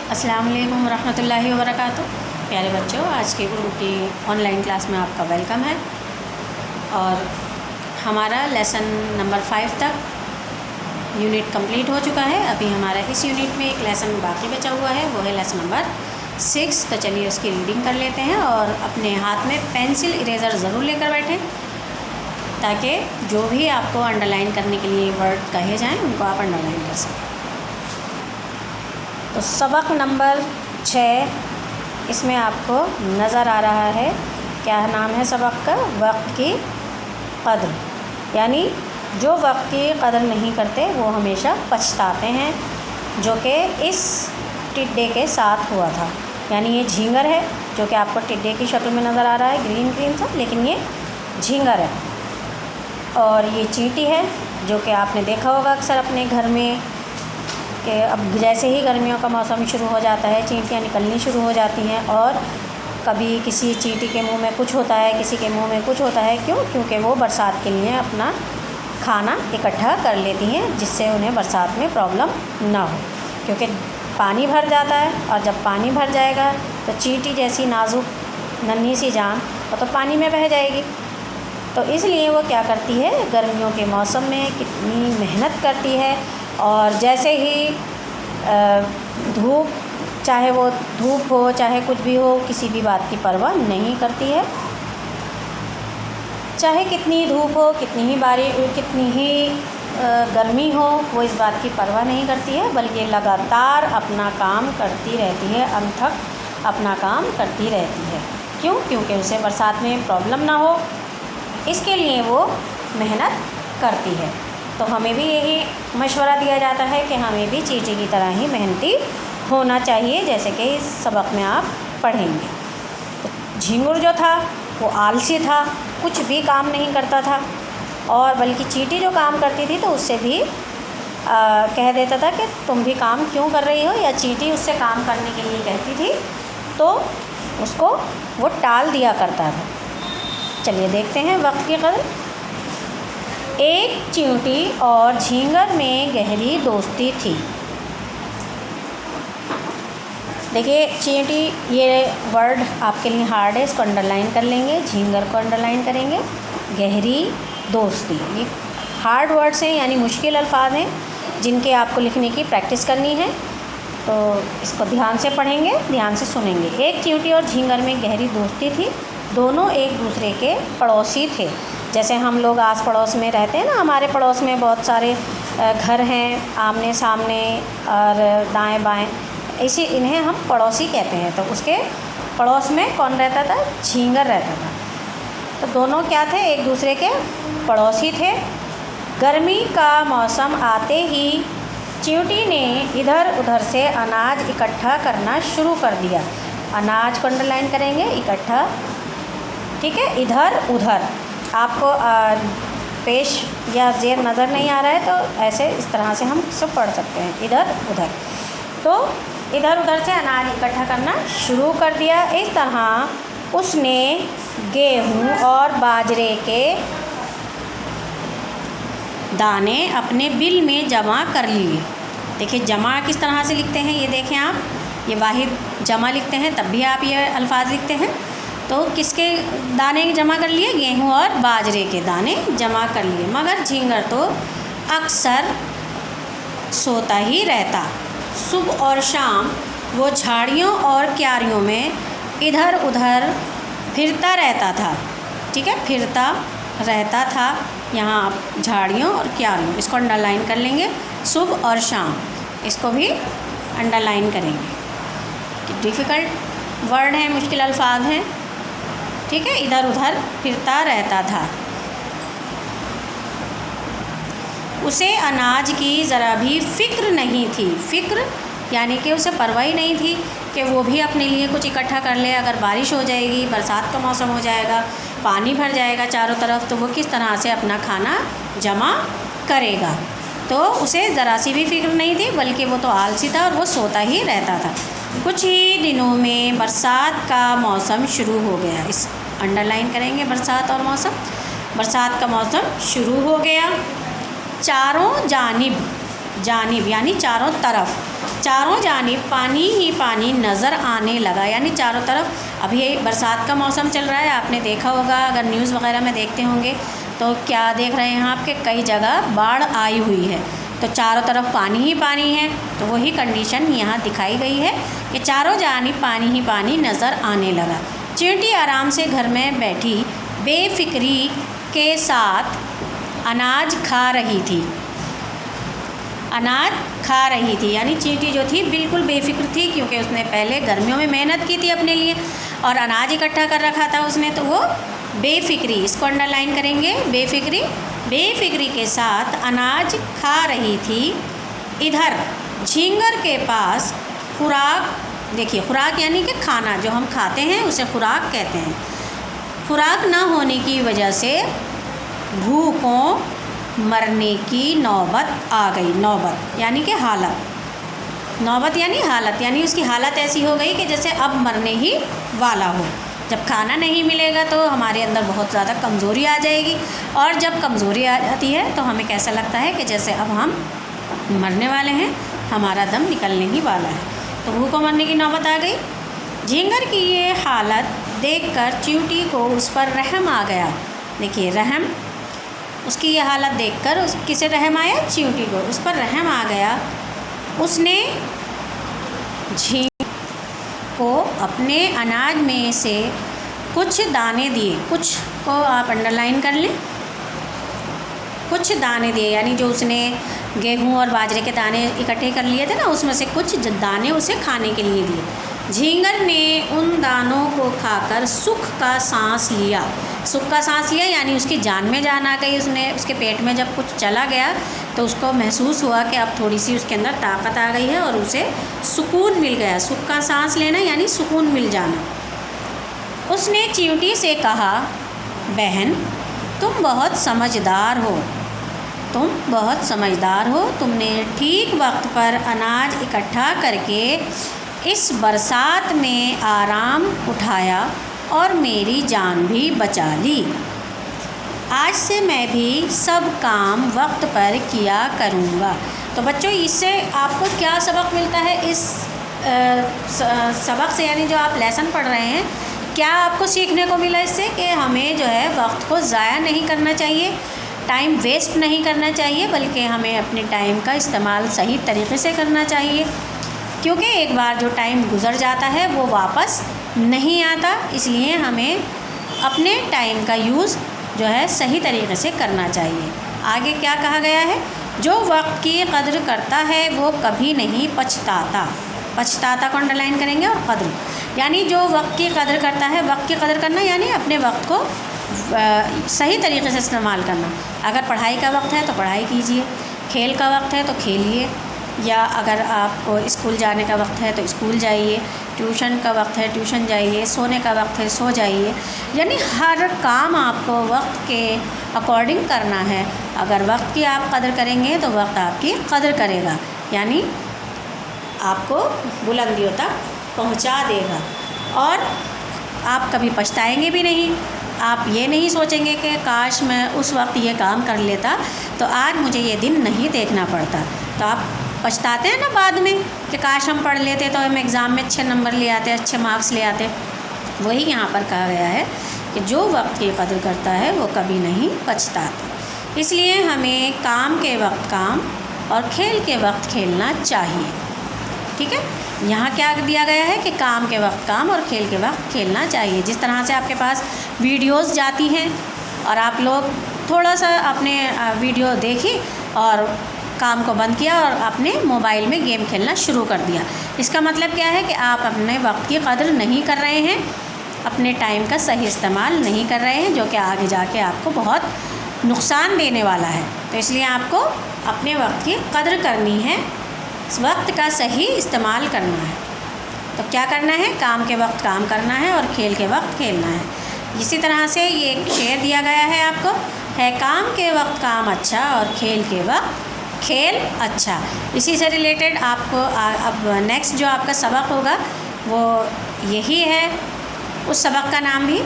अस्सलाम वालेकुम रहमतुल्लाहि व बरकातुहू। प्यारे बच्चों, आज के उर्दू की ऑनलाइन क्लास में आपका वेलकम है। और हमारा लेसन नंबर 5 तक यूनिट कंप्लीट हो चुका है। अभी हमारा इस यूनिट में एक लेसन बाकी बचा हुआ है, वो है लेसन नंबर 6। तो चलिए उसकी रीडिंग कर लेते हैं और अपने हाथ में पेंसिल इरेज़र ज़रूर लेकर बैठें, ताकि जो भी आपको अंडरलाइन करने के लिए वर्ड कहे जाएँ उनको आप अंडरलाइन कर सकें। तो सबक नंबर 6 इसमें आपको नज़र आ रहा है। क्या नाम है सबक का? वक्त की कदर। यानी जो वक्त की कदर नहीं करते वो हमेशा पछताते हैं, जो कि इस टिड्डे के साथ हुआ था। यानी ये झींगर है जो कि आपको टिड्डे की शक्ल में नज़र आ रहा है, ग्रीन ग्रीन सा, लेकिन ये झींगर है। और ये चींटी है जो कि आपने देखा होगा अक्सर अपने घर में कि अब जैसे ही गर्मियों का मौसम शुरू हो जाता है चींटियाँ निकलनी शुरू हो जाती हैं। और कभी किसी चींटी के मुंह में कुछ होता है, किसी के मुंह में कुछ होता है। क्यों? क्योंकि वो बरसात के लिए अपना खाना इकट्ठा कर लेती हैं, जिससे उन्हें बरसात में प्रॉब्लम ना हो। क्योंकि पानी भर जाता है और जब पानी भर जाएगा तो चींटी जैसी नाजुक नन्ही सी जान वो तो पानी में बह जाएगी। तो इसलिए वो क्या करती है, गर्मियों के मौसम में कितनी मेहनत करती है। और जैसे ही धूप, चाहे वो धूप हो चाहे कुछ भी हो, किसी भी बात की परवाह नहीं करती है। चाहे कितनी धूप हो, कितनी ही गर्मी हो, वो इस बात की परवाह नहीं करती है, बल्कि लगातार अपना काम करती रहती है, अंत तक अपना काम करती रहती है। क्यों? क्योंकि उसे बरसात में प्रॉब्लम ना हो, इसके लिए वो मेहनत करती है। तो हमें भी यही मशवरा दिया जाता है कि हमें भी चींटी की तरह ही मेहनती होना चाहिए, जैसे कि इस सबक में आप पढ़ेंगे। तो झींगुर जो था वो आलसी था, कुछ भी काम नहीं करता था। और बल्कि चींटी जो काम करती थी तो उससे भी कह देता था कि तुम भी काम क्यों कर रही हो, या चींटी उससे काम करने के लिए कहती थी तो उसको वो टाल दिया करता था। चलिए देखते हैं वक्त की कदर। एक चींटी और झींगर में गहरी दोस्ती थी। देखिए चींटी, ये वर्ड आपके लिए हार्ड है, इसको अंडरलाइन कर लेंगे। झींगर को अंडरलाइन करेंगे। गहरी दोस्ती, ये हार्ड वर्ड्स हैं, यानी मुश्किल अल्फाज हैं जिनके आपको लिखने की प्रैक्टिस करनी है। तो इसको ध्यान से पढ़ेंगे, ध्यान से सुनेंगे। एक चींटी और झींगर में गहरी दोस्ती थी। दोनों एक दूसरे के पड़ोसी थे। जैसे हम लोग आस पड़ोस में रहते हैं ना, हमारे पड़ोस में बहुत सारे घर हैं आमने सामने और दाएं बाएं, इसी इन्हें हम पड़ोसी कहते हैं। तो उसके पड़ोस में कौन रहता था? झींगर रहता था। तो दोनों क्या थे? एक दूसरे के पड़ोसी थे। गर्मी का मौसम आते ही चींटी ने इधर उधर से अनाज इकट्ठा करना शुरू कर दिया। अनाज को अंडरलाइन करेंगे, इकट्ठा, ठीक है। इधर उधर आपको पेश या ज़ेर नज़र नहीं आ रहा है तो ऐसे इस तरह से हम सब पढ़ सकते हैं, इधर उधर। तो इधर उधर से अनाज इकट्ठा करना शुरू कर दिया। इस तरह उसने गेहूँ और बाजरे के दाने अपने बिल में जमा कर लिए। देखिए जमा किस तरह से लिखते हैं, ये देखें आप, ये वाहिद जमा लिखते हैं, तब भी आप ये अल्फाज लिखते हैं। तो किसके दाने जमा कर लिए? गेहूँ और बाजरे के दाने जमा कर लिए। मगर झींगर तो अक्सर सोता ही रहता। सुबह और शाम वो झाड़ियों और क्यारियों में इधर उधर फिरता रहता था। ठीक है, फिरता रहता था। यहाँ आप झाड़ियों और क्यारियों, इसको अंडरलाइन कर लेंगे। सुबह और शाम, इसको भी अंडरलाइन करेंगे। डिफ़िकल्ट वर्ड हैं, मुश्किल अल्फाज हैं, ठीक है। इधर उधर फिरता रहता था। उसे अनाज की ज़रा भी फ़िक्र नहीं थी। फ़िक्र यानी कि उसे परवाह ही नहीं थी कि वो भी अपने लिए कुछ इकट्ठा कर ले। अगर बारिश हो जाएगी, बरसात का मौसम हो जाएगा, पानी भर जाएगा चारों तरफ, तो वो किस तरह से अपना खाना जमा करेगा। तो उसे ज़रा सी भी फ़िक्र नहीं थी, बल्कि वो तो आलसी था और वो सोता ही रहता था। कुछ ही दिनों में बरसात का मौसम शुरू हो गया। इस अंडरलाइन करेंगे, बरसात और मौसम। बरसात का मौसम शुरू हो गया। चारों जानिब, जानिब यानी चारों तरफ, चारों जानिब पानी ही पानी नज़र आने लगा, यानी चारों तरफ, अब ये बरसात का मौसम चल रहा है, आपने देखा होगा अगर न्यूज़ वगैरह में देखते होंगे तो क्या देख रहे हैं आपके कई जगह बाढ़ आई हुई है, तो चारों तरफ पानी ही पानी है। तो वही कंडीशन यहाँ दिखाई गई है कि चारों जानिब पानी ही पानी नज़र आने लगा। चींटी आराम से घर में बैठी बेफिक्री के साथ अनाज खा रही थी। अनाज खा रही थी यानी चींटी जो थी बिल्कुल बेफिक्र थी, क्योंकि उसने पहले गर्मियों में मेहनत की थी अपने लिए और अनाज इकट्ठा कर रखा था उसने, तो वो बेफिक्री, इसको अंडरलाइन करेंगे, बेफिक्री के साथ अनाज खा रही थी। इधर झींगर के पास खुराक, देखिए खुराक यानी कि खाना जो हम खाते हैं उसे खुराक कहते हैं। खुराक ना होने की वजह से भूखों मरने की नौबत आ गई। नौबत यानी कि हालत, नौबत यानी हालत, यानी उसकी हालत ऐसी हो गई कि जैसे अब मरने ही वाला हो। जब खाना नहीं मिलेगा तो हमारे अंदर बहुत ज़्यादा कमज़ोरी आ जाएगी, और जब कमज़ोरी आ जाती है तो हमें कैसा लगता है कि जैसे अब हम मरने वाले हैं, हमारा दम निकलने ही वाला है, तो भूखों मरने की नौबत आ गई। झींगर की ये हालत देखकर चींटी को उस पर रहम आ गया। देखिए रहम, उसकी ये हालत देखकर उस किसे रहम आया? चींटी को, उस पर रहम आ गया। उसने झींग को अपने अनाज में से कुछ दाने दिए, कुछ को आप अंडरलाइन कर लें, कुछ दाने दिए, यानी जो उसने गेहूं और बाजरे के दाने इकट्ठे कर लिए थे ना, उसमें से कुछ दाने उसे खाने के लिए दिए। झींगर ने उन दानों को खाकर सुख का सांस लिया। सुख का सांस लिया यानी उसकी जान में जान आ गई, उसने उसके पेट में जब कुछ चला गया तो उसको महसूस हुआ कि अब थोड़ी सी उसके अंदर ताकत आ गई है और उसे सुकून मिल गया। सुख का सांस लेना यानी सुकून मिल जाना। उसने चींटी से कहा, बहन तुम बहुत समझदार हो, तुम बहुत समझदार हो, तुमने ठीक वक्त पर अनाज इकट्ठा करके इस बरसात में आराम उठाया और मेरी जान भी बचा ली। आज से मैं भी सब काम वक्त पर किया करूँगा। तो बच्चों इससे आपको क्या सबक मिलता है? इस सबक से, यानी जो आप लेसन पढ़ रहे हैं, क्या आपको सीखने को मिला इससे? कि हमें जो है वक्त को ज़ाया नहीं करना चाहिए, टाइम वेस्ट नहीं करना चाहिए, बल्कि हमें अपने टाइम का इस्तेमाल सही तरीके से करना चाहिए, क्योंकि एक बार जो टाइम गुज़र जाता है वो वापस नहीं आता। इसलिए हमें अपने टाइम का यूज़ जो है सही तरीके से करना चाहिए। आगे क्या कहा गया है? जो वक्त की कद्र करता है वो कभी नहीं पछताता। पछताता को अंडरलाइन करेंगे, और कद्र यानी जो वक्त की कद्र करता है। वक्त की कद्र करना यानी अपने वक्त को सही तरीके से इस्तेमाल करना। अगर पढ़ाई का वक्त है तो पढ़ाई कीजिए, खेल का वक्त है तो खेलिए, या अगर आपको स्कूल जाने का वक्त है तो स्कूल जाइए, ट्यूशन का वक्त है ट्यूशन जाइए, सोने का वक्त है सो जाइए। यानी हर काम आपको वक्त के अकॉर्डिंग करना है। अगर वक्त की आप कदर करेंगे तो वक्त आपकी कदर करेगा, यानी आपको बुलंदियों तक पहुंचा देगा, और आप कभी पछताएंगे भी नहीं। आप ये नहीं सोचेंगे कि काश मैं उस वक्त ये काम कर लेता तो आज मुझे ये दिन नहीं देखना पड़ता। तो आप पछताते हैं ना बाद में कि काश हम पढ़ लेते तो हम एग्ज़ाम में अच्छे नंबर ले आते, अच्छे मार्क्स ले आते। वही यहाँ पर कहा गया है कि जो वक्त की कदर करता है वो कभी नहीं पछताता। इसलिए हमें काम के वक्त काम और खेल के वक्त खेलना चाहिए। ठीक है, यहाँ क्या दिया गया है कि काम के वक्त काम और खेल के वक्त खेलना चाहिए। जिस तरह से आपके पास वीडियोस जाती हैं और आप लोग थोड़ा सा अपने वीडियो देखी और काम को बंद किया और अपने मोबाइल में गेम खेलना शुरू कर दिया, इसका मतलब क्या है कि आप अपने वक्त की कदर नहीं कर रहे हैं, अपने टाइम का सही इस्तेमाल नहीं कर रहे हैं, जो कि आगे जाके आपको बहुत नुकसान देने वाला है। तो इसलिए आपको अपने वक्त की कदर करनी है, वक्त का सही इस्तेमाल करना है। तो क्या करना है? काम के वक्त काम करना है और खेल के वक्त खेलना है। इसी तरह से ये एक शेर दिया गया है आपको, है काम के वक्त काम अच्छा और खेल के वक्त खेल अच्छा। इसी से रिलेटेड आपको अब नेक्स्ट जो आपका सबक होगा वो यही है। उस सबक का नाम भी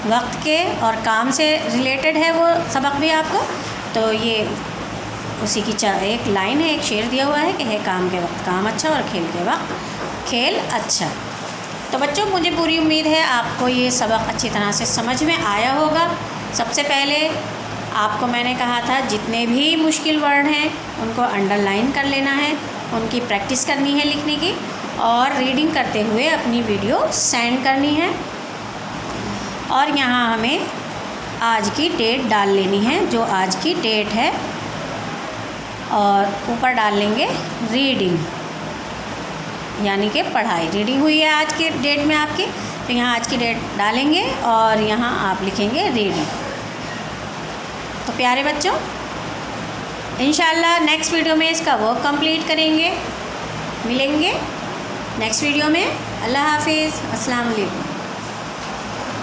वक्त के और काम से रिलेटेड है, वो सबक भी आपको। तो ये उसी की एक लाइन है, एक शेर दिया हुआ है कि है काम के वक्त काम अच्छा और खेल के वक्त खेल अच्छा। तो बच्चों मुझे पूरी उम्मीद है आपको ये सबक अच्छी तरह से समझ में आया होगा। सबसे पहले आपको मैंने कहा था जितने भी मुश्किल वर्ड हैं उनको अंडरलाइन कर लेना है, उनकी प्रैक्टिस करनी है लिखने की, और रीडिंग करते हुए अपनी वीडियो सेंड करनी है। और यहाँ हमें आज की डेट डाल लेनी है, जो आज की डेट है, और ऊपर डाल लेंगे रीडिंग, यानी कि पढ़ाई। रीडिंग हुई है आज की डेट में आपकी, तो यहाँ आज की डेट डालेंगे और यहाँ आप लिखेंगे रीडिंग। तो प्यारे बच्चों, इंशाल्लाह नेक्स्ट वीडियो में इसका वर्क कंप्लीट करेंगे। मिलेंगे नेक्स्ट वीडियो में। अल्लाह हाफिज़, अस्सलाम वालेकुम।